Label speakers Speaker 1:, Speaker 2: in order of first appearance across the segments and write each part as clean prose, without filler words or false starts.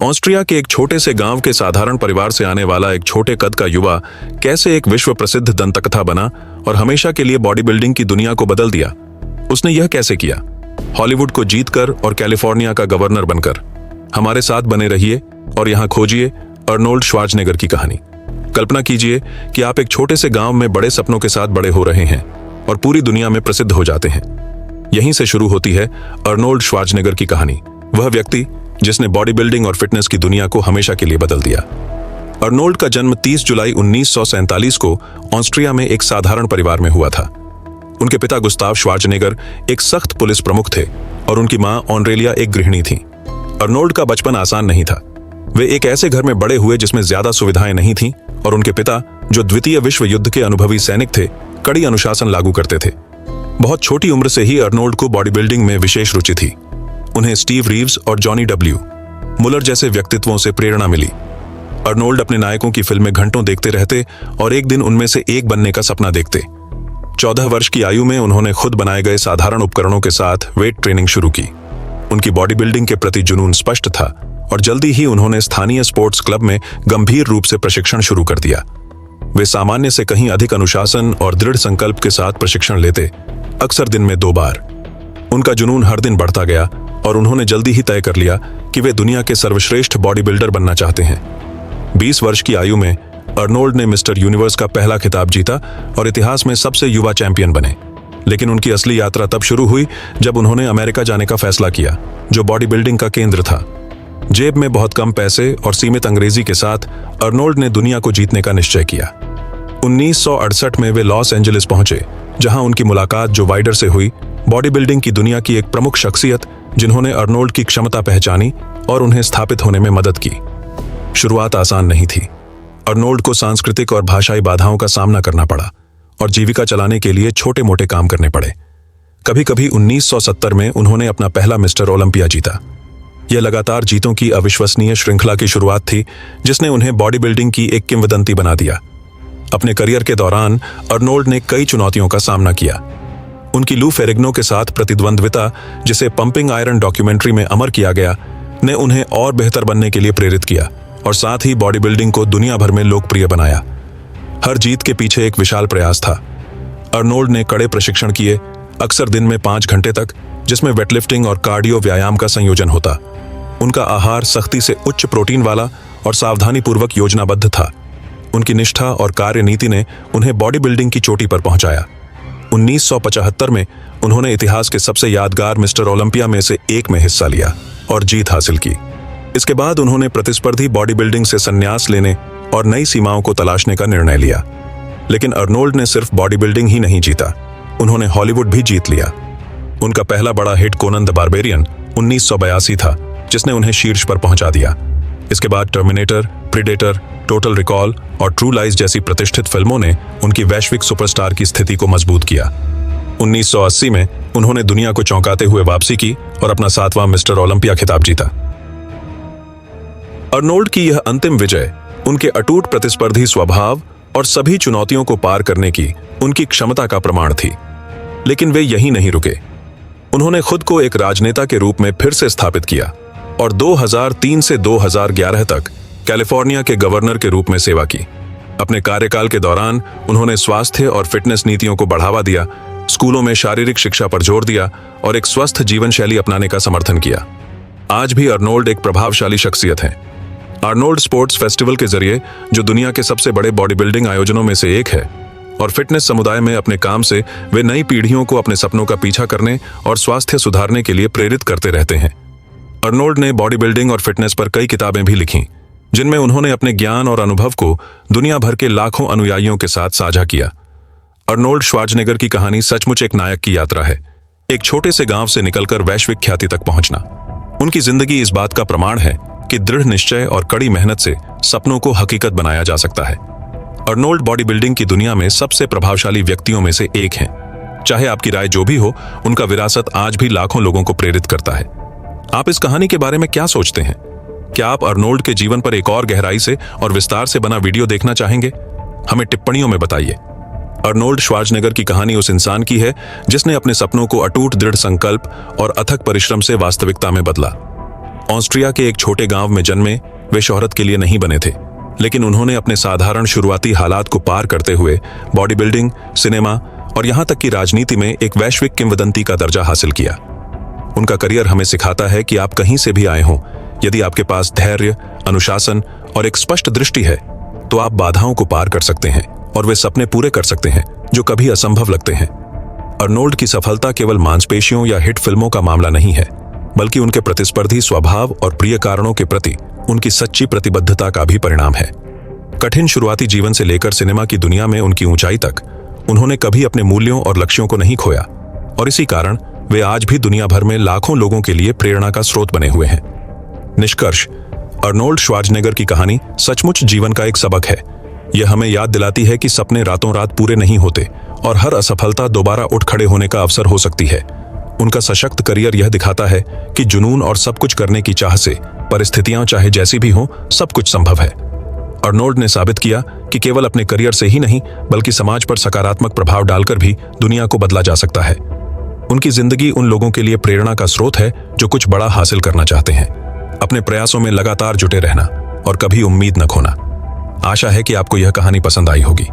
Speaker 1: Austria के एक छोटे से गांव के साधारण परिवार से आने वाला एक छोटे कद का युवा कैसे एक विश्व प्रसिद्ध दंतकथा बना और हमेशा के लिए बॉडी बिल्डिंग की दुनिया को बदल दिया। उसने यह कैसे किया? हॉलीवुड को जीतकर और कैलिफोर्निया का गवर्नर बनकर। हमारे साथ बने रहिए और यहाँ खोजिए अर्नोल्ड श्वार्ज़नेगर की कहानी। कल्पना कीजिए कि आप एक छोटे से गांव में बड़े सपनों के साथ बड़े हो रहे हैं और पूरी दुनिया में प्रसिद्ध हो जाते हैं। यहीं से शुरू होती है अर्नोल्ड श्वार्ज़नेगर की कहानी, वह व्यक्ति जिसने बॉडी बिल्डिंग और फिटनेस की दुनिया को हमेशा के लिए बदल दिया। अर्नोल्ड का जन्म 30 जुलाई 1947 को ऑस्ट्रिया में एक साधारण परिवार में हुआ था। उनके पिता गुस्ताव श्वार्ज़नेगर एक सख्त पुलिस प्रमुख थे और उनकी मां ऑनरेलिया एक गृहिणी थी। अर्नोल्ड का बचपन आसान नहीं था। वे एक ऐसे घर में बड़े हुए जिसमें ज्यादा सुविधाएं नहीं थीं और उनके पिता, जो द्वितीय विश्व युद्ध के अनुभवी सैनिक थे, कड़ी अनुशासन लागू करते थे। बहुत छोटी उम्र से ही अर्नोल्ड को बॉडी बिल्डिंग में विशेष रुचि थी। उन्हें स्टीव रीव्स और जॉनी डब्ल्यू मुलर जैसे व्यक्तित्वों से प्रेरणा मिली। अर्नोल्ड अपने नायकों की फिल्में घंटों देखते रहते और एक दिन उनमें से एक बनने का सपना देखते। 14 वर्ष की आयु में उन्होंने खुद बनाए गए साधारण उपकरणों के साथ वेट ट्रेनिंग शुरू की। उनकी बॉडी बिल्डिंग के प्रति जुनून स्पष्ट था और जल्दी ही उन्होंने स्थानीय स्पोर्ट्स क्लब में गंभीर रूप से प्रशिक्षण शुरू कर दिया। वे सामान्य से कहीं अधिक अनुशासन और दृढ़ संकल्प के साथ प्रशिक्षण लेते, अक्सर दिन में 2 बार। उनका जुनून हर दिन बढ़ता गया और उन्होंने जल्दी ही तय कर लिया कि वे दुनिया के सर्वश्रेष्ठ बॉडी बिल्डर बनना चाहते हैं। 20 वर्ष की आयु में अर्नोल्ड ने मिस्टर यूनिवर्स का पहला खिताब जीता और इतिहास में सबसे युवा चैंपियन बने। लेकिन उनकी असली यात्रा तब शुरू हुई जब उन्होंने अमेरिका जाने का फैसला किया, जो बॉडी बिल्डिंग का केंद्र था। जेब में बहुत कम पैसे और सीमित अंग्रेजी के साथ अर्नोल्ड ने दुनिया को जीतने का निश्चय किया। 1968 में वे लॉस एंजलिस पहुंचे, जहां उनकी मुलाकात जो वाइडर से हुई, बॉडी बिल्डिंग की दुनिया की एक प्रमुख शख्सियत जिन्होंने अर्नोल्ड की क्षमता पहचानी और उन्हें स्थापित होने में मदद की। शुरुआत आसान नहीं थी। अर्नोल्ड को सांस्कृतिक और भाषाई बाधाओं का सामना करना पड़ा और जीविका चलाने के लिए छोटे मोटे काम करने पड़े। कभी कभी 1970 में उन्होंने अपना पहला मिस्टर ओलंपिया जीता। यह लगातार जीतों की अविश्वसनीय श्रृंखला की शुरुआत थी, जिसने उन्हें बॉडी बिल्डिंग की एक किंवदंती बना दिया। अपने करियर के दौरान अर्नोल्ड ने कई चुनौतियों का सामना किया। उनकी लू फेरिग्नो के साथ प्रतिद्वंद्विता, जिसे पंपिंग आयरन डॉक्यूमेंट्री में अमर किया गया, ने उन्हें और बेहतर बनने के लिए प्रेरित किया और साथ ही बॉडी बिल्डिंग को दुनिया भर में लोकप्रिय बनाया। हर जीत के पीछे एक विशाल प्रयास था। अर्नोल्ड ने कड़े प्रशिक्षण किए, अक्सर दिन में 5 घंटे तक, जिसमें वेटलिफ्टिंग और कार्डियो व्यायाम का संयोजन होता। उनका आहार सख्ती से उच्च प्रोटीन वाला और सावधानीपूर्वक योजनाबद्ध था। उनकी निष्ठा और कार्य नीति ने उन्हें बॉडी बिल्डिंग की चोटी पर पहुंचाया। 1975 में उन्होंने इतिहास के सबसे यादगार मिस्टर ओलंपिया में से एक में हिस्सा लिया और जीत हासिल की। इसके बाद उन्होंने प्रतिस्पर्धी बॉडी बिल्डिंग से संन्यास लेने और नई सीमाओं को तलाशने का निर्णय लिया। लेकिन अर्नोल्ड ने सिर्फ बॉडी बिल्डिंग ही नहीं जीता, उन्होंने हॉलीवुड भी जीत लिया। उनका पहला बड़ा हिट कोनन द बारबेरियन 1982 था, जिसने उन्हें शीर्ष पर पहुंचा दिया। इसके बाद टर्मिनेटर, प्रीडेटर, टोटल रिकॉल और ट्रू लाइज जैसी प्रतिष्ठित फिल्मों ने उनकी वैश्विक सुपरस्टार की स्थिति को मजबूत किया। 1980 में उन्होंने दुनिया को चौंकाते हुए वापसी की और अपना 7वां मिस्टर ओलंपिया खिताब जीता। अर्नोल्ड की यह अंतिम विजय उनके अटूट प्रतिस्पर्धी स्वभाव और सभी चुनौतियों को पार करने की उनकी क्षमता का प्रमाण थी। लेकिन वे यहीं नहीं रुके। उन्होंने खुद को एक राजनेता के रूप में फिर से स्थापित किया और 2003 से 2011 तक कैलिफोर्निया के गवर्नर के रूप में सेवा की। अपने कार्यकाल के दौरान उन्होंने स्वास्थ्य और फिटनेस नीतियों को बढ़ावा दिया, स्कूलों में शारीरिक शिक्षा पर जोर दिया और एक स्वस्थ जीवन शैली अपनाने का समर्थन किया। आज भी अर्नोल्ड एक प्रभावशाली शख्सियत हैं। अर्नोल्ड स्पोर्ट्स फेस्टिवल के जरिए, जो दुनिया के सबसे बड़े बॉडी बिल्डिंग आयोजनों में से एक है, और फिटनेस समुदाय में अपने काम से वे नई पीढ़ियों को अपने सपनों का पीछा करने और स्वास्थ्य सुधारने के लिए प्रेरित करते रहते हैं। अर्नोल्ड ने बॉडी बिल्डिंग और फिटनेस पर कई किताबें भी लिखीं, जिनमें उन्होंने अपने ज्ञान और अनुभव को दुनिया भर के लाखों अनुयायियों के साथ साझा किया। अर्नोल्ड श्वार्ज़नेगर की कहानी सचमुच एक नायक की यात्रा है, एक छोटे से गांव से निकलकर वैश्विक ख्याति तक पहुंचना। उनकी जिंदगी इस बात का प्रमाण है कि दृढ़ निश्चय और कड़ी मेहनत से सपनों को हकीकत बनाया जा सकता है। अर्नोल्ड बॉडी बिल्डिंग की दुनिया में सबसे प्रभावशाली व्यक्तियों में से एक हैं। चाहे आपकी राय जो भी हो, उनका विरासत आज भी लाखों लोगों को प्रेरित करता है। आप इस कहानी के बारे में क्या सोचते हैं? क्या आप अर्नोल्ड के जीवन पर एक और गहराई से और विस्तार से बना वीडियो देखना चाहेंगे? हमें टिप्पणियों में बताइए। अर्नोल्ड श्वार्ज़नेगर की कहानी उस इंसान की है जिसने अपने सपनों को अटूट दृढ़ संकल्प और अथक परिश्रम से वास्तविकता में बदला। ऑस्ट्रिया के एक छोटे गांव में जन्मे वे शोहरत के लिए नहीं बने थे, लेकिन उन्होंने अपने साधारण शुरुआती हालात को पार करते हुए बॉडी बिल्डिंग, सिनेमा और यहां तक कि राजनीति में एक वैश्विक किंवदंती का दर्जा हासिल किया। उनका करियर हमें सिखाता है कि आप कहीं से भी आए हों, यदि आपके पास धैर्य, अनुशासन और एक स्पष्ट दृष्टि है तो आप बाधाओं को पार कर सकते हैं और वे सपने पूरे कर सकते हैं जो कभी असंभव लगते हैं। अर्नोल्ड की सफलता केवल मांसपेशियों या हिट फिल्मों का मामला नहीं है, बल्कि उनके प्रतिस्पर्धी स्वभाव और प्रिय कारणों के प्रति उनकी सच्ची प्रतिबद्धता का भी परिणाम है। कठिन शुरुआती जीवन से लेकर सिनेमा की दुनिया में उनकी ऊंचाई तक उन्होंने कभी अपने मूल्यों और लक्ष्यों को नहीं खोया, और इसी कारण वे आज भी दुनिया भर में लाखों लोगों के लिए प्रेरणा का स्रोत बने हुए हैं। निष्कर्ष, अर्नोल्ड श्वार्ज़नेगर की कहानी सचमुच जीवन का एक सबक है। यह हमें याद दिलाती है कि सपने रातों रात पूरे नहीं होते और हर असफलता दोबारा उठ खड़े होने का अवसर हो सकती है। उनका सशक्त करियर यह दिखाता है कि जुनून और सब कुछ करने की चाह से परिस्थितियां चाहे जैसी भी हों, सब कुछ संभव है। अर्नोल्ड ने साबित किया कि केवल अपने करियर से ही नहीं बल्कि समाज पर सकारात्मक प्रभाव डालकर भी दुनिया को बदला जा सकता है। उनकी जिंदगी उन लोगों के लिए प्रेरणा का स्रोत है जो कुछ बड़ा हासिल करना चाहते हैं। अपने प्रयासों में लगातार जुटे रहना और कभी उम्मीद न खोना। आशा है कि आपको यह कहानी पसंद आई होगी।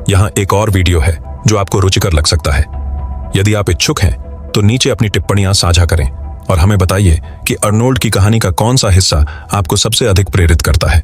Speaker 1: यहाँ एक और वीडियो है जो आपको रुचिकर लग सकता है। यदि आप इच्छुक हैं तो नीचे अपनी टिप्पणियां साझा करें और हमें बताइए कि अर्नोल्ड की कहानी का कौन सा हिस्सा आपको सबसे अधिक प्रेरित करता है।